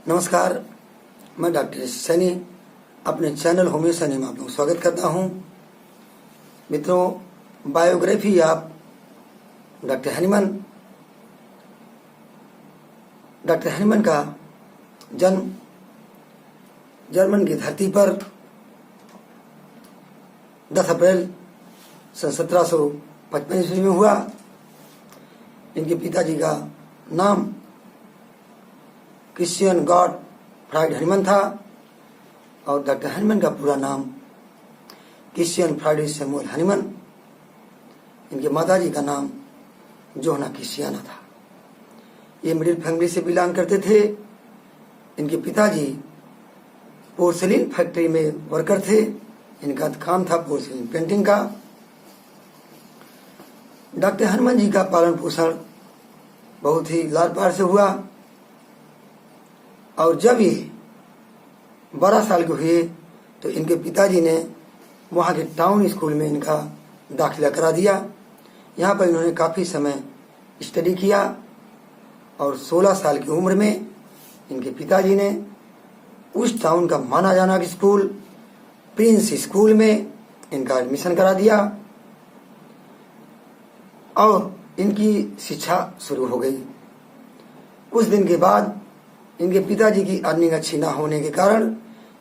नमस्कार, मैं डॉक्टर सैनी अपने चैनल होम्यो सैनी में आपका स्वागत करता हूं। मित्रों, बायोग्राफी ऑफ डॉक्टर हैनीमन का जन्म जर्मन की धरती पर 10 अप्रैल सन 1755 ईस्वी में हुआ। इनके पिताजी का नाम क्रिश्चियन गॉटफ्राइड हैनीमन था और डॉक्टर हैनीमन का पूरा नाम क्रिश्चियन फ्राइडे सैमुअल हैनीमन। इनके माताजी का नाम जोहना क्रिश्चियाना था। ये मिडिल फैमिली से बिलोंग करते थे। इनके पिताजी पोर्सिलीन फैक्ट्री में वर्कर थे। इनका काम था पोर्सिलीन पेंटिंग का। डॉक्टर हैनीमन जी का पालन पोषण बहुत ही लाड प्यार से हुआ और जब ये 12 साल के हुए तो इनके पिताजी ने वहाँ के टाउन स्कूल में इनका दाखिला करा दिया। यहाँ पर इन्होंने काफ़ी समय स्टडी किया और 16 साल की उम्र में इनके पिताजी ने उस टाउन का माना जाना स्कूल प्रिंस स्कूल में इनका एडमिशन करा दिया और इनकी शिक्षा शुरू हो गई। कुछ दिन के बाद इनके पिताजी की अर्निंग अच्छी ना होने के कारण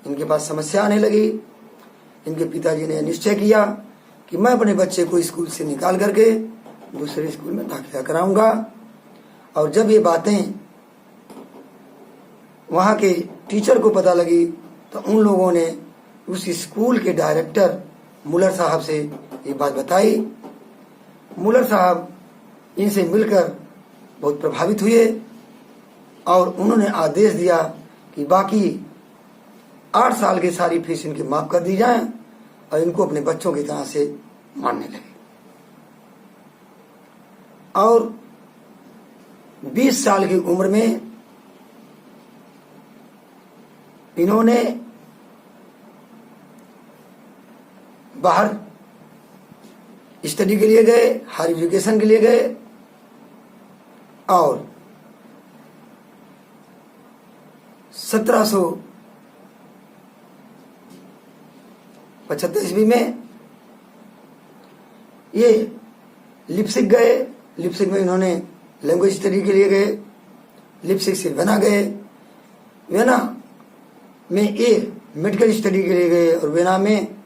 इनके पास समस्या आने लगी। इनके पिताजी ने निश्चय किया कि मैं अपने बच्चे को स्कूल से निकाल करके दूसरे स्कूल में दाखिला कराऊंगा। और जब ये बातें वहाँ के टीचर को पता लगी तो उन लोगों ने उस स्कूल के डायरेक्टर मुलर साहब से ये बात बताई। मुलर साहब इनसे मिलकर बहुत प्रभावित हुए और उन्होंने आदेश दिया कि बाकी 8 साल की सारी फीस इनकी माफ कर दी जाए और इनको अपने बच्चों की तरह से मानने लगे। और 20 साल की उम्र में इन्होंने बाहर स्टडी के लिए गए, हायर एजुकेशन के लिए गए और 1775 ईस्वी में ये लिप्सिक गए। लिप्सिक में इन्होंने लैंग्वेज स्टडी के लिए गए। लिप्सिक से वेना गए। वेना में ये मेडिकल स्टडी के लिए गए और वेना में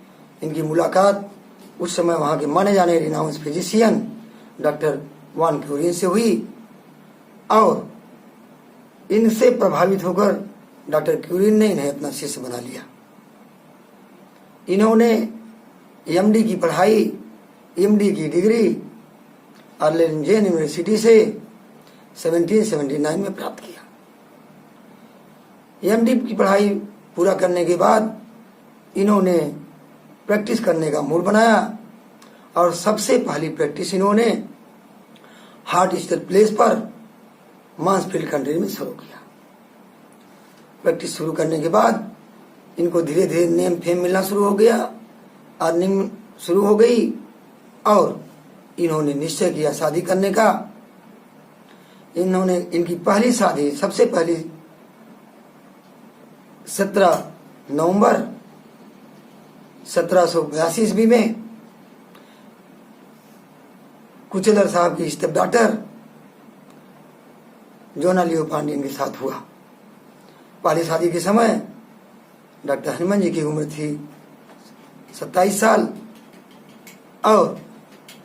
इनकी मुलाकात उस समय वहाँ के माने जाने रिनाउंस फिजिशियन डॉक्टर वान क्यूरिन से हुई और इनसे प्रभावित होकर डॉक्टर क्यूरिन ने इन्हें अपना शिष्य बना लिया। इन्होंने एमडी की पढ़ाई, एमडी की डिग्री अर्लेंजेन यूनिवर्सिटी से 1779 में प्राप्त किया। एमडी की पढ़ाई पूरा करने के बाद इन्होंने प्रैक्टिस करने का मूड बनाया और सबसे पहली प्रैक्टिस इन्होंने हार्ट स्टेट प्लेस पर मांसफील्ड कंट्री में शुरू किया। प्रैक्टिस शुरू करने के बाद इनको धीरे धीरे नेम फेम मिलना शुरू हो गया, अर्निंग शुरू हो गई और इन्होंने निश्चय किया शादी करने का। इनकी पहली शादी सबसे पहली 17 नवंबर 1782 ईस्वी में कुचेलर साहब की स्टेप डॉटर जोना लियो पांडियन के साथ हुआ। पहली शादी के समय डॉक्टर हैनीमन जी की उम्र थी 27 साल और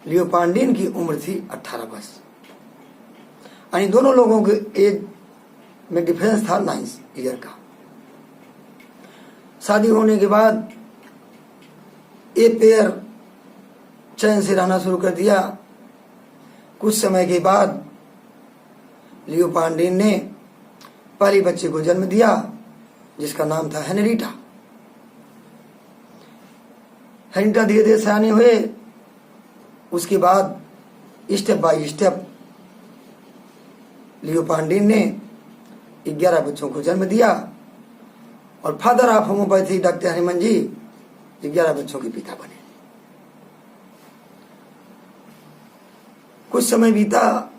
लियो पांडियन की उम्र थी 18 वर्ष। यानी दोनों लोगों के एज में डिफरेंस था 9 ईयर का। शादी होने के बाद ये पेयर चैन से रहना शुरू कर दिया। कुछ समय के बाद लियो पांडियन ने पहले बच्चे को जन्म दिया जिसका नाम था हेनरीटा। हेनरीटा धीरे धीरे सयाने हुए। उसके बाद step by step Leo Pandian ने 11 बच्चों को जन्म दिया और father of homeopathy doctor Hahnemann ji 11 बच्चों के पिता बने। कुछ समय बीता,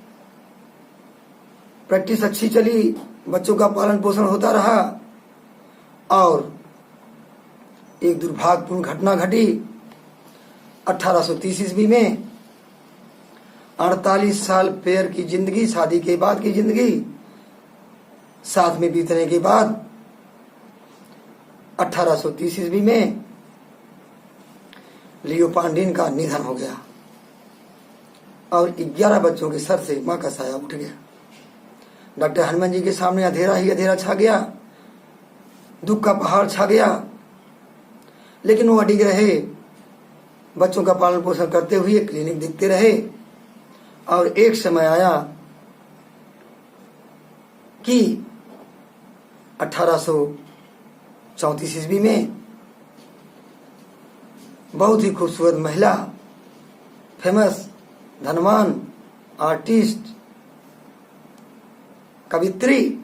प्रैक्टिस अच्छी चली, बच्चों का पालन पोषण होता रहा और एक दुर्भाग्यपूर्ण घटना घटी 1830 ईस्वी में। 48 साल पैर की जिंदगी, शादी के बाद की जिंदगी साथ में बीतने के बाद 1830 ईस्वी में लियोपार्डिन का निधन हो गया और 11 बच्चों के सर से मां का साया उठ गया। डॉक्टर हनुमान जी के सामने अंधेरा ही अंधेरा छा गया, दुख का पहाड़ छा गया, लेकिन वो अडिग रहे, बच्चों का पालन पोषण करते हुए क्लिनिक देखते रहे। और एक समय आया कि 1834 ईस्वी में बहुत ही खूबसूरत महिला, फेमस, धनवान, आर्टिस्ट, कवित्री,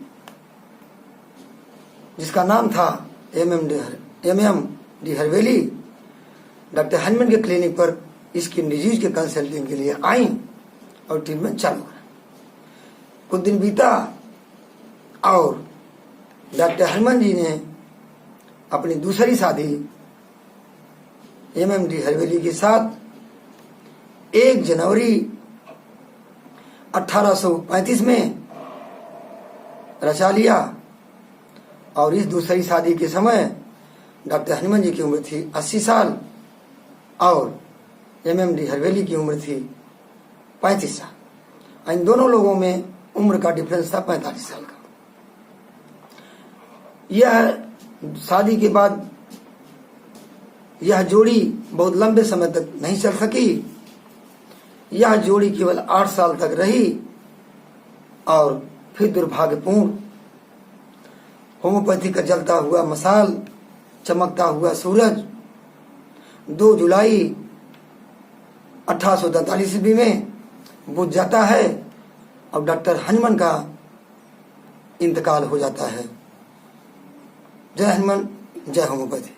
जिसका नाम था एम.एम. डी हरवेली, डॉक्टर हनुमान के क्लिनिक पर इसकी डिजीज के कंसल्टिंग के लिए आई और ट्रीटमेंट चालू करा। कुछ दिन बीता और डॉक्टर हनुमान जी ने अपनी दूसरी शादी एम.एम. डी हरवेली के साथ 1 जनवरी 1835 में रचा लिया और इस दूसरी शादी के समय डॉक्टर हनुमान जी की उम्र थी 80 साल और एम.एम. डी हरवेली की उम्र थी 35 साल। इन दोनों लोगों में उम्र का डिफरेंस था 45 साल का। यह शादी के बाद यह जोड़ी बहुत लंबे समय तक नहीं चल सकी। यह जोड़ी केवल 8 साल तक रही और फिर दुर्भाग्यपूर्ण होम्योपैथी का जलता हुआ मशाल, चमकता हुआ सूरज 2 जुलाई 1843 ईस्वी में बुझ जाता है और डॉक्टर हनुमान का इंतकाल हो जाता है। जय हनुमान, जय होम्योपैथी।